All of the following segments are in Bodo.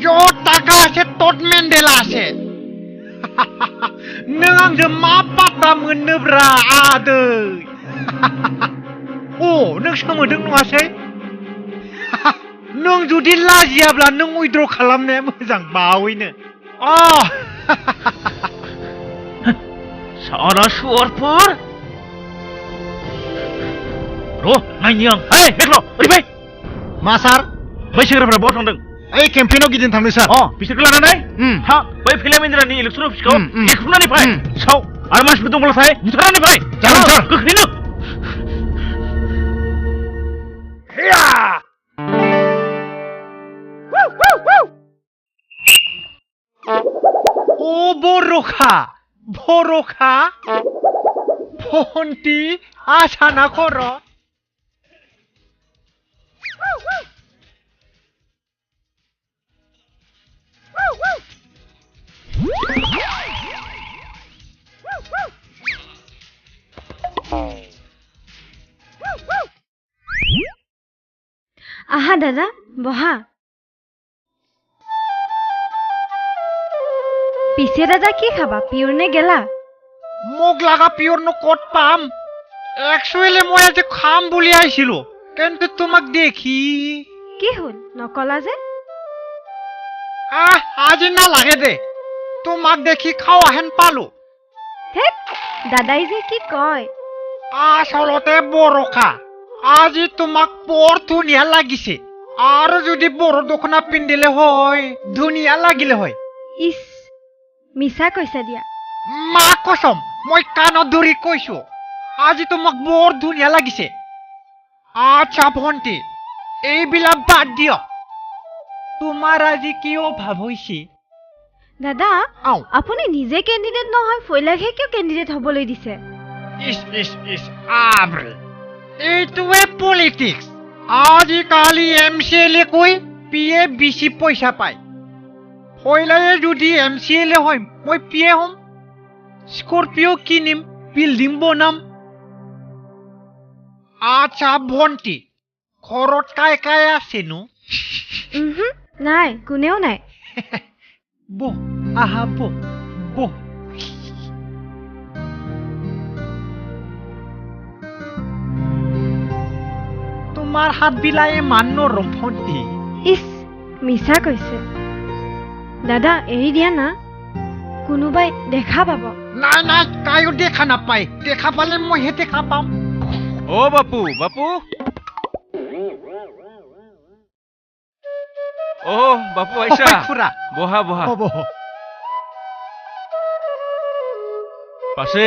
Your taka আছে tot Mandela আছে नों आंजों मा बाथ्रा मोननोब्रा आदै अ नों सोमोदों नङासै नों जुदि लाजियाब्ला नों उइद्र खालामनाया मोजां बावैनो सारा सुअरफोर र' नायनि आं मेख्ल' ओरैबाय मा सार बै सेंग्राफ्रा बहा थांदों ओइ केम्पेइनाव गिदिंनो थांदों सार बिसोरखौ लानानै हा बै फिल्म इन्दिरानि इलेक्सन अफिसखौ एख्रुबनानै फै साव आरो मानसिफोर दंब्लाथाय बुथारनानै फै जागोन सार गोख्रैनो ও বড়খা ফন্টি আসানা খর আহা দাদা বহা পিছে দাদা কি খাবা পিয়ৰ নে গেলা মোক লাগা পিয়ৰনো ক'ত পাম একচুৱেলি মই আজি খাম বুলি আহিছিলো কিন্তু তোমাক দেখি কি হ'ল নকলা যে আজি নালাগে দে তোমাক দেখি খাওয়া হেন পালো হেক দাদাই যে কি কয় আচলতে বড়খা আজি তোমাক বৰ ধুনীয়া লাগিছে আৰু যদি বড় দখনা পিন্ধিলে হয় ধুনীয়া লাগিলে হয় ইস মিছা কৈছা দিয়া মা কসম মই কাণত ধৰি কৈছো আজি তোমাক বৰ ধুনীয়া লাগিছে আচ্ছা ভন্টি এইবিলাক বাদ দিয়ক তোমাৰ আজি কি অভাৱ হৈছে দাদা আপুনি নিজে কেণ্ডিডেট নহয় ফৈলাকহে কিয় কেণ্ডিডেট হ'বলৈ দিছে ইস আbre এইটোৱে পলিটিক্স আজিকালি এমচিএলএ কৈ পিয়ে বেছি পইচা পায় ফৈলায়ে যদি এমচিএলএ হয় মই পিয়ে হ'ম স্কৰপিঅ' কিনিম বিল্ডিং বনাম আচ্ছা ভন্টি ঘৰত কাই আছেনো নাই কোনেও নাই বহ আহা বহ তোমাৰ হাতবিলাক ইমান নৰম ভন্টি ইস মিছা কৈছে দাদা এৰি দিয়া না কোনোবাই দেখা পাব নাই কায়ো দেখা নাপায় দেখা পালে মইহে দেখা পাম অ বাপু বাপু আইছা খুৰা বহা পাছে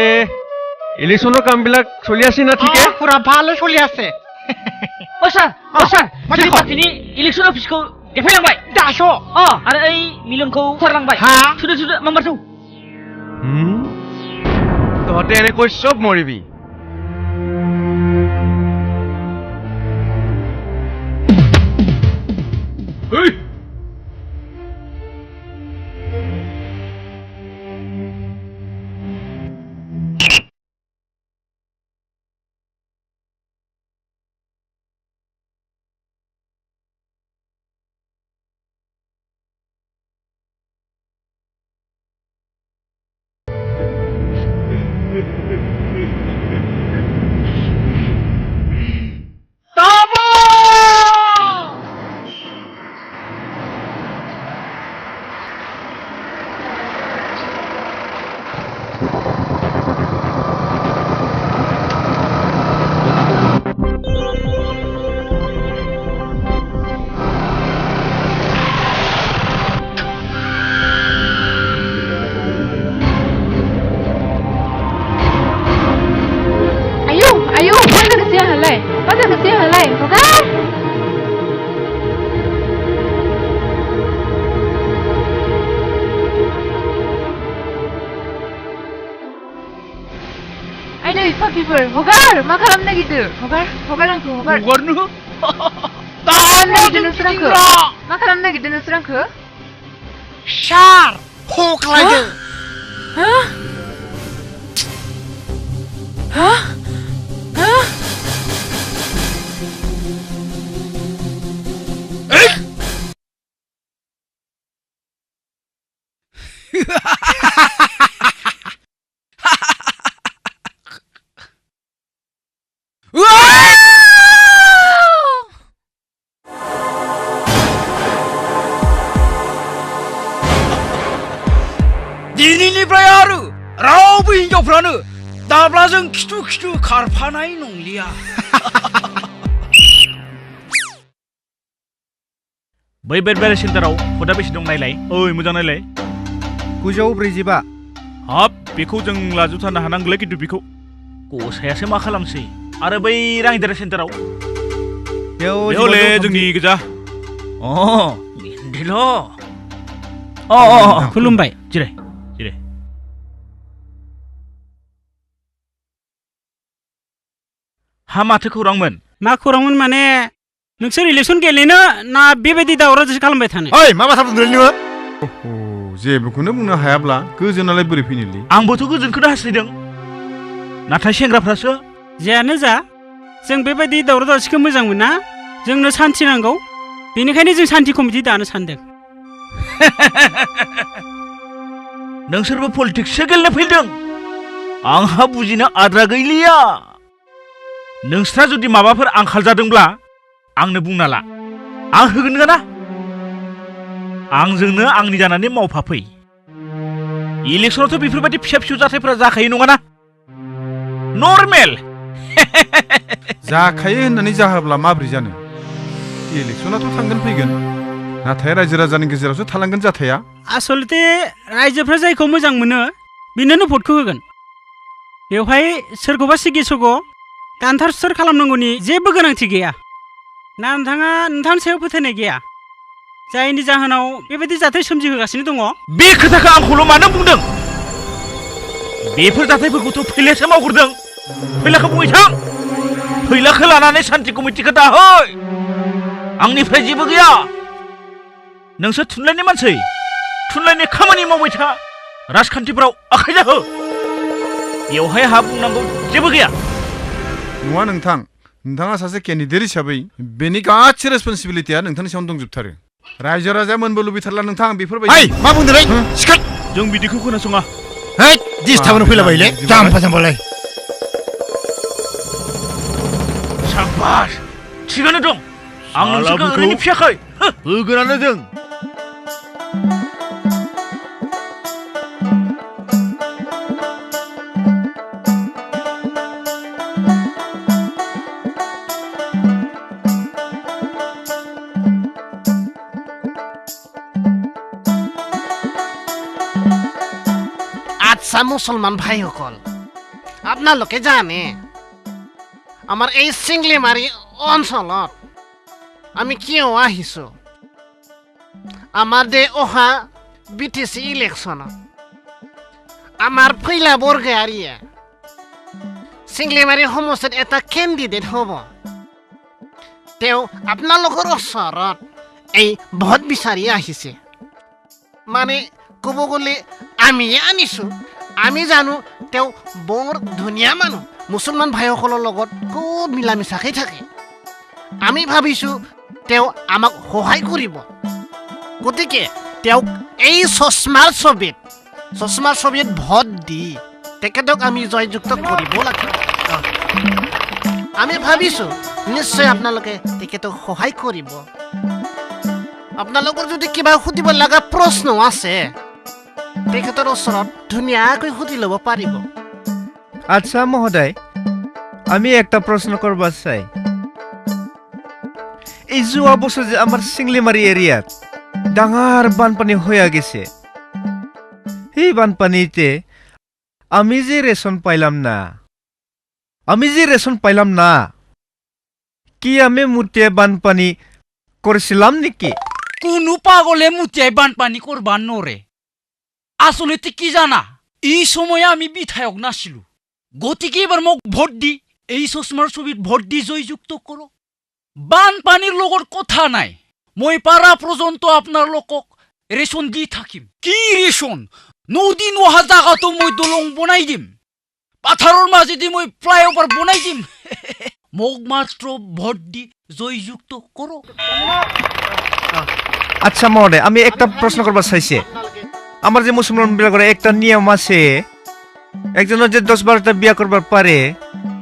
ইলেকশ্যনৰ কামবিলাক চলি আছে না ঠিকে খুৰা ভালে চলি আছে सार पार्टीनि इलेक्सन अफिसखौ देफायलांबाय दास' आरो ओइ मिलनखौ फरायलांबाय थुदो मांबार थौ তহঁতে এনেকৈ চব মৰিবি Hogar, मा खालामनो नागिरदों? Hogar आंखौ होगार. हगारनो मा खालामनो नागिरदों नोंसोर आंखौ? मा खालामनो नागिरदों नोंसोर आंखौ? सार हख्लायदों. दिनैनिफ्राय आरो रावबो हिनजावफ्रानो दाब्लाजों खिथु खिथु खारफानाय नंलिया बै बेटबारि सेन्टाराव फदा बेसे दं नायलाय ओइ मोजां नायलाय 945 हाब बेखौ जों लाजोबथारनो हानांगौलै खिन्थु बेखौ गसायासो मा खालामसै आरो बै राङिदारा सेन्टाराव बेयावले जोंनि गोजा बिदिल' खुलुमबाय जिराय जिराय हा माथो खौरांमोन मा खौरांमोन माने नोंसोर इलेक्सन गेलेनो ना बेबायदि दावराव दावसि खालामबाय थानो ओइ मा बाथ्रा बुंदों नोङो जेबोखौनो बुंनो हायाब्ला गोजोनालाय बोरै फैनोलै आंबोथ' गोजोनखौनो हास्थायदों नाथाय सेंग्राफ्रासो जियानो जा जों बेबायदि दावराव दावसिखौ मोजां मोना जोंनो सान्थि नांगौ बेनिखायनो जों सान्थि कमिटि दानो सानदों नोंसोरबो पलिटिक्ससो गेलेनो फैदों आंहा बुजिनो आद्रा गैलिया नोंस्रा जुदि माबाफोर आंखाल जादोंब्ला आंनो बुंना ला आं होगोन ना आंजोंनो आंनि जानानै मावफाफै इलेक्सनावथ' बेफोरबायदि फिसा फिसौ जाथायफोरा जाखायो नङाना नर्मेल जाखायो होननानै जाहोब्ला माबोरै जानो इलेक्सनाथ' थांगोन फैगोन नाथाय रायजो राजानि गेजेरावसो थालांगोन जाथाया आसलथे रायजोफ्रा जायखौ मोजां मोनो बिनोनो भटखौ होगोन बेवहाय सोरखौबा सिगि सग' दानथार सुथार खालामनांगौनि जेबो गोनांथि गैया ना नोंथाङा नोंथांनि सायाव फोथायनाय गैया जायनि जाहोनाव बेबायदि जाथाय सोमजिहोगासिनो दङ बे खोथाखौ आंखौल' मानो बुंदों बेफोर जाथायफोरखौथ' फैलासो मावग्रोदों फैलाखौ बुंहै थां फैलाखौ लानानै सान्थि कमिटिखौ दाहै आंनिफ्राय जेबो गैया नोंसोर थुनलाइनि मानसि थुनलाइनि खामानि मावबाय था राजखान्थिफोराव आखाइ जाहो बेवहाय हा बुंनांगौ जेबो गैया नङा नोंथाङा सासे केन्डिडेट हिसाबै बेनि गासै रेसपन्सिबिलिटिया नोंथांनि सायावनो दंजोबथारो रायजो राजाया मोनबो लुबैथारला नोंथां बेफोरबायदि मा बुंदोंलै सिखार जों बिदिखौ खोनासङा है दिसथाबानो फैलाबायलै जाम्फा जाम्फालाय साबास थिगानो दं आं नोंसोरखौ ओरैनो फियाखै होगोनानो जों আচ্ছা মুসলমান ভাই সকল আপোনালোকে জানে আমাৰ এই চিংলিমাৰী অঞ্চলত আমি কিয় আহিছো আমাৰ দে অহা বিটিসি ইলেকশনত আমাৰ ফৈলা বৰগাৰীয়ে চিংলিমাৰী সমষ্টিত এটা কেণ্ডিডেট হ'ব তেওঁ আপোনালোকৰ ওচৰত এই ভোট বিচাৰি আহিছে মানে ক'ব গ'লে আমিয়ে আনিছো আমি জানো তেওঁ বৰ ধুনীয়া মানুহ মুছলমান ভাইসকলৰ লগত খুব মিলা মিছাকৈ থাকে আমি ভাবিছো তেওঁ আমাক সহায় কৰিব গতিকে তেওঁক এই চশমাৰ ছবিত ভোট দি তেখেতক আমি জয়যুক্ত কৰিব লাগিব আমি ভাবিছো নিশ্চয় আপোনালোকে তেখেতক সহায় কৰিব আপোনালোকৰ যদি কিবা সুধিব লগা প্ৰশ্ন আছে তেখেতৰ ওচৰত ধুনীয়াকৈ সুধি ল'ব পাৰিব আচ্ছা মহোদয় আমি একটা প্রশ্ন করব চাই এই যোৱা বছর যে আমার চিংলিমারি এরিয়াত ডাঙার বানপানি হয়ে গেছে এই বানপানিতে আমি যে রেশন পাইলাম না কি আমি মুতে বানপানি করেছিলাম নাকি কোনো পাগলে মুতিয়াই বানপানি করবার নরে আসলে কি জানা এই সময়ে আমি বিধায়ক নাছিলো গতিকে এবার মোক ভোট দি এই চশমাৰ ছবিত ভোট দি জয়যুক্ত করো বানপানির লগর কথা নাই মই পারা পর্যন্ত আপনার লোকক রেশন দি থাকিম কি রেশন নদী নহা জায়গাতো মই দলং বনাই দিম পাথারর মাজেদি মই ফ্লাইওভার বনাই দিম মোক মাত্র ভোট দি জয়যুক্ত করো আচ্ছা মহোদয় আমি একটা প্রশ্ন করবার চাইছে আমার যে মুসলমান বিলাকের একটা নিয়ম আছে একজনের যে 10-12টা বিয়া করবার পারে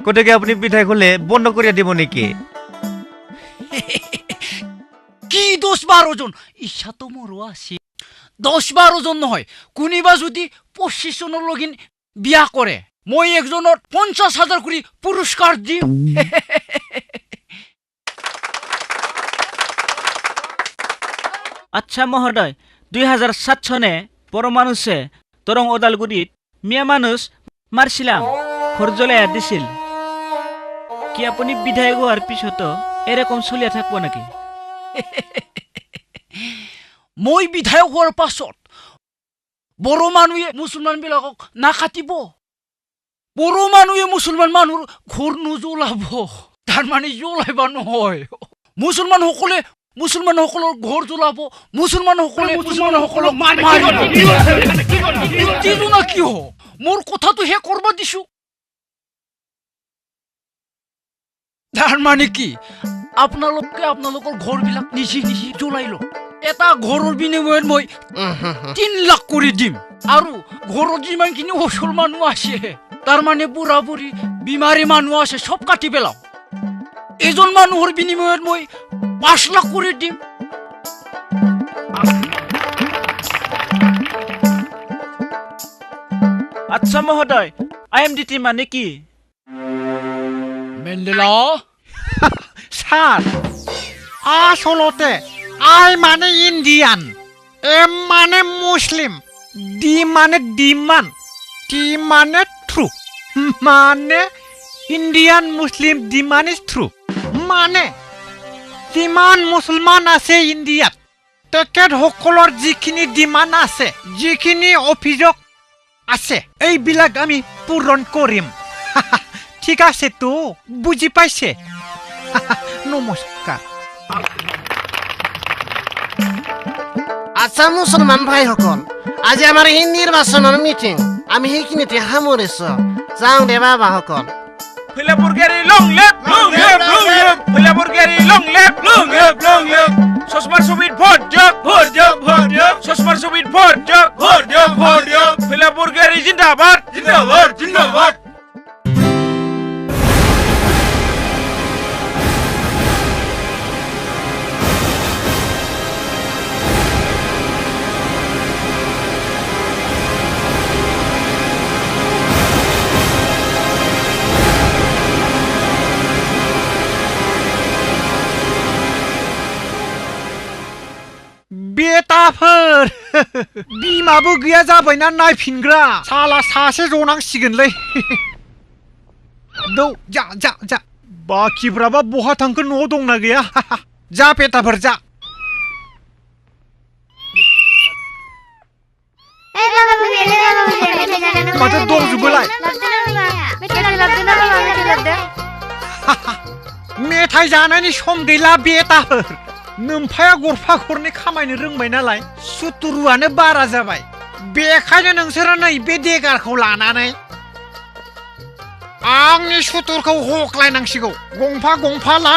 কোটাকে আপনি বিধায়ক হলে বন্ধ করিয়া দিব নাকি কি 10-12 জন ইচ্ছা তো মোরও আছে 10-12 জন নহয় কোনিবা যদি 25 জনৰ লগিন বিয়া কৰে মই একজনৰ 50,000 কৰি পুৰস্কাৰ দিম আচ্ছা মহোদয় 2007 চনে পরমাণুসে তরং ওদালগুড়িত মিয়া মানুষ মারছিলাম ঘর জ্বলাই দিছিল কি আপনি বিধায়ক হওয়ার পিছতো এরকম চলিয়া থাকবো নাকি মই বিধায়ক হোৱাৰ পাছত বড় মানুহে মুছলমান বিলাকক নাকাটিব বড় মানুহে মুছলমান মানুহৰ ঘৰ নুজ্বলাব তাৰমানে জ্বলাইবা নহয় মুছলমানসকলৰ ঘৰ জ্বলাব মুছলমানসকলক মাৰিব কি হ মোৰ কথাটো হে কৰবা দিছো তাৰমানে কি আপোনালোকৰ ঘৰবিলাক নিচি জ্বলাই লওক এটা ঘৰৰ বিনিময়ত মই 3 লাখ কৰি দিম আৰু ঘৰত যিমানখিনি অসল মানুহ আছে তাৰমানে বুঢ়া বুঢ়ী বিমাৰী মানুহ আছে সব কাটি পেলাও এজন মানুহৰ বিনিময়ত মই 5 লাখ কৰি দিম আচ্ছা মহোদয় IMDT মানে কি মেন্ডেলা স্যার আসলতে আই মানে ইন্ডিয়ান এম মানে মুসলিম ডি মানে ডিমান টি মানে ট্রু মানে Indian Muslim demand is true মানে যিমান মুছলমান আছে ইণ্ডিয়াত তেখেতসকলৰ যিখিনি ডিমাণ্ড আছে যিখিনি অভিযোগ আছে এইবিলাক আমি পূৰণ কৰিম ঠিক আছে তো বুজি পাইছে নমস্কাৰ আচ্ছা মুছলমান ভাইসকল আজি আমাৰ এই নিৰ্বাচনৰ মিটিং আমি সেইখিনিতে সামৰিছো যাওঁ দে বাবাসকল ফিলা বুর্গেরি লং লেপ ফিলা বুর্গেরি লং লেপ সসমার সুবিট ভোট যোগ সসমার সুবিট ভোট যোগ ফিলা বুর্গেরি জিন্দাবাদ बेटाफोर बिमाबो गैया जाबायना नायफिनग्रा साला सासे जनांसिगोनलै दौ जा बाखिफ्राबा बहा थांखो न'आव दंना गैया जा बेटाफोर जा माथो दंजोबोलाय मेथाइ जानायनि सम गैला बेटाफोर नोमफाया गरफा गरनै खामायनो रोंबाय नालाय सुथुरुआनो बारा जाबाय बेखायनो नोंसोरो नैबे देगारखौ लानानै आंनि सुथुरखौ हख्लायनांसिगौ गंफा ला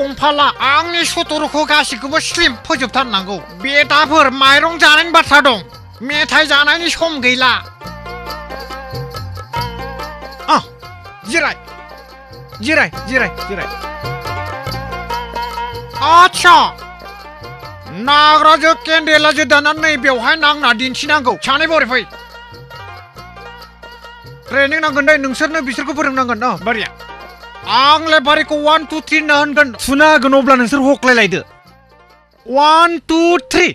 गंफा ला आंनि सुथुरखौ गासिखौबो स्लिम फोजोबथारनांगौ बेटाफोर माइरं जानायनि बाथ्रा दं मेथाइ जानायनि सम गैला जिराय आच्छा नाग्राजो केन्डेलाजो दानानै बेवहाय नांना दिन्थिनांगौ सानै बरै फै ट्रेनिं नांगोन दे नोंसोरनो बिसोरखौ फोरोंनांगोन बारिया आं लेबारिखौ 1 2 3 ना होनगोन सुना होगोन अब्ला नोंसोर हख्लायलायदो 1 2 3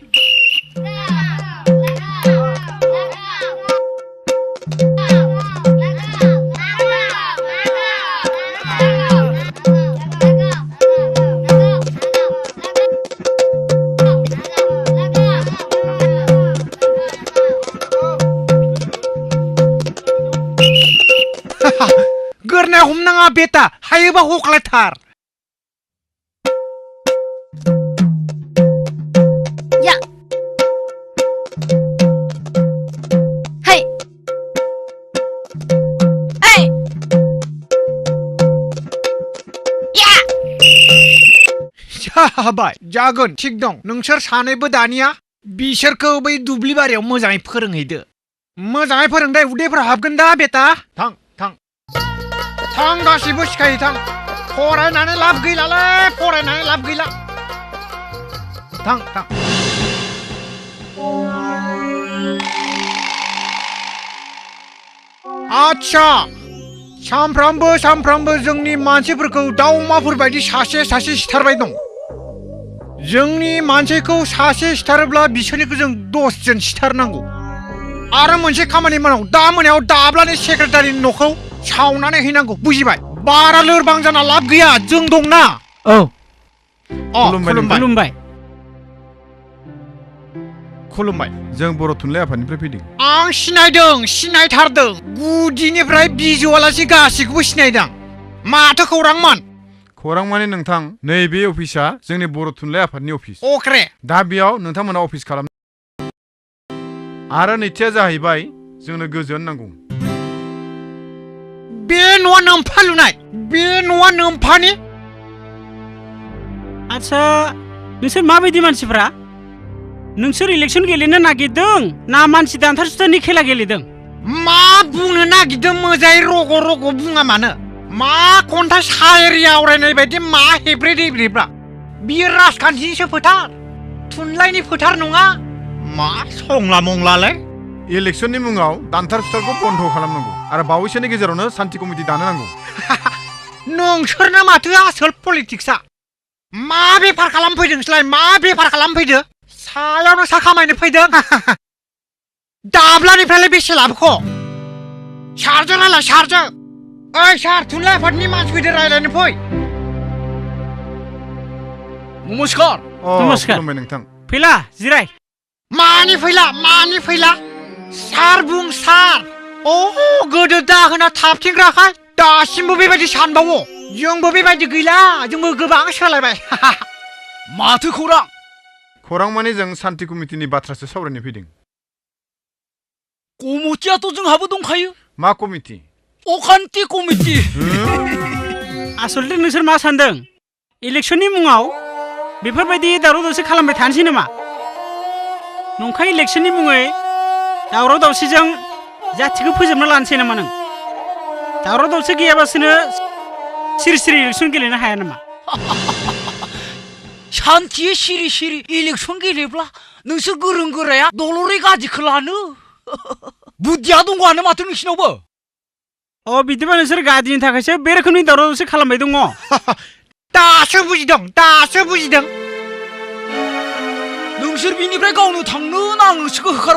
गोरनाय हमनाङा बेटा हायोबा हख्लायथार या हाय ऐ या जाबाय जागोन थिग दं नोंसोर सानैबो दानिया बिसोरखौ बै दुब्लि बारियाव मोजाङै फोरोंहैदो मोजाङै फोरोंदे उदैफोरा हाबगोन दा बेटा थां गासिबो सिखायो थां फरायनानै लाब गैलालै थां थां आच्छा सामफ्रामबो जोंनि मानसिफोरखौ दाउ अमाफोर बायदि सासे सिथारबाय दं जोंनि मानसिखौ सासे सिथारोब्ला बिसोरनिखौ जों 10 जन सिथारनांगौ आरो मोनसे खामानि मावनांगौ दा मोनायाव दाब्लानि सेक्रेटारिनि न'खौ सावनानै हैनांगौ बुजिबाय बारा लोरबां जाना लाब गैया जों दंना औ खुलुमबाय खुलुमबाय जों बर' थुनलाइ आफादनिफ्राय फैदों आं सिनायथारदों गुदिनिफ्राय बिजौआलासि गासैखौबो सिनायदों माथो खौरांमोन खौरां माने नोंथां नैबे अफिसा जोंनि बर' थुनलाइ आफादनि अफिस अख्रे दा बेयाव नोंथांमोना अफिस खालाम आरो नैथिया जाहैबाय जोंनो गोजोन नांगौ बे न'आ नोम्फा लुनाय बे न'आ नोम्फानि आच्छा नोंसोर माबायदि मानसिफ्रा नोंसोर इलेक्सन गेलेनो नागिरदों ना मानसि दानथार सुथारनि खेला गेलेदों मा बुंनो नागिरदों मोजाङै रग' बुङा मानो मा खन्थाइ सायरि आवरायनाय बायदि मा हेब्रे देब्रेब्रा बियो राजखान्थिनिसो फोथार थुनलाइनि फोथार नङा मा संला मंलालै इलेक्सननि मुङाव दानथार सुथारखौ बन्द खालामनांगौ आरो बावैसोनि गेजेरावनो सान्थि कमिटि दानो नांगौ नोंसोरना माथो आसोल पलिटिक्सआ मा बेफार खालामफैदों नोंसोरलाय मा बेफार खालामफैदो सायावनो सा खामायनो फैदों दाब्लानिफ्रायलाय बेसे लाबोखो सारजों रायलाय सारजों ओइ सार थुनलाइ आफादनि मानसि फैदो रायलायनो फै नमस्कार नमस्कार। खुलुमबाय नोंथां फैला जिराय मानि फैला सार बुं सार गोदो दाहोना थाबथिंग्राखाय दासिमबो बेबायदि सानबावो जोंबो बेबायदि गैला जोंबो गोबां सोलायबाय माथो खौरां माने जों सान्थि कमिटिनि बाथ्रासो सावरायनो फैदों कमिटियाथ' जोंहाबो दंखायो मा कमिटि अखान्ति कमिटि आसलथे नोंसोर मा सानदों इलेक्सननि मुङाव बेफोरबायदि दावराव दावसि खालामबाय थानोसै नामा नंखाय इलेक्सननि मुङै दावराव दावसिजों जाथिखौ फोजोबना लानोसै नामा नों दावराव दावसि गैयाबासोनो सिरि इलेक्सन गेलेनो हाया नामा शान्तियै सिरि इलेक्सन गेलेब्ला नोंसोर गोरों गोराया दलरै गादिखौ लानो बुद्धिया दंगौआनो माथो नोंसिनावबो बिदिबा नोंसोर गादिनि थाखायसो बे रोखोमनि दावराव दावसि खालामबाय दङ दासो बुजिदों नोंसोर बिनिफ्राय गावनो थांनो ना आं नोंसोरखौ होखार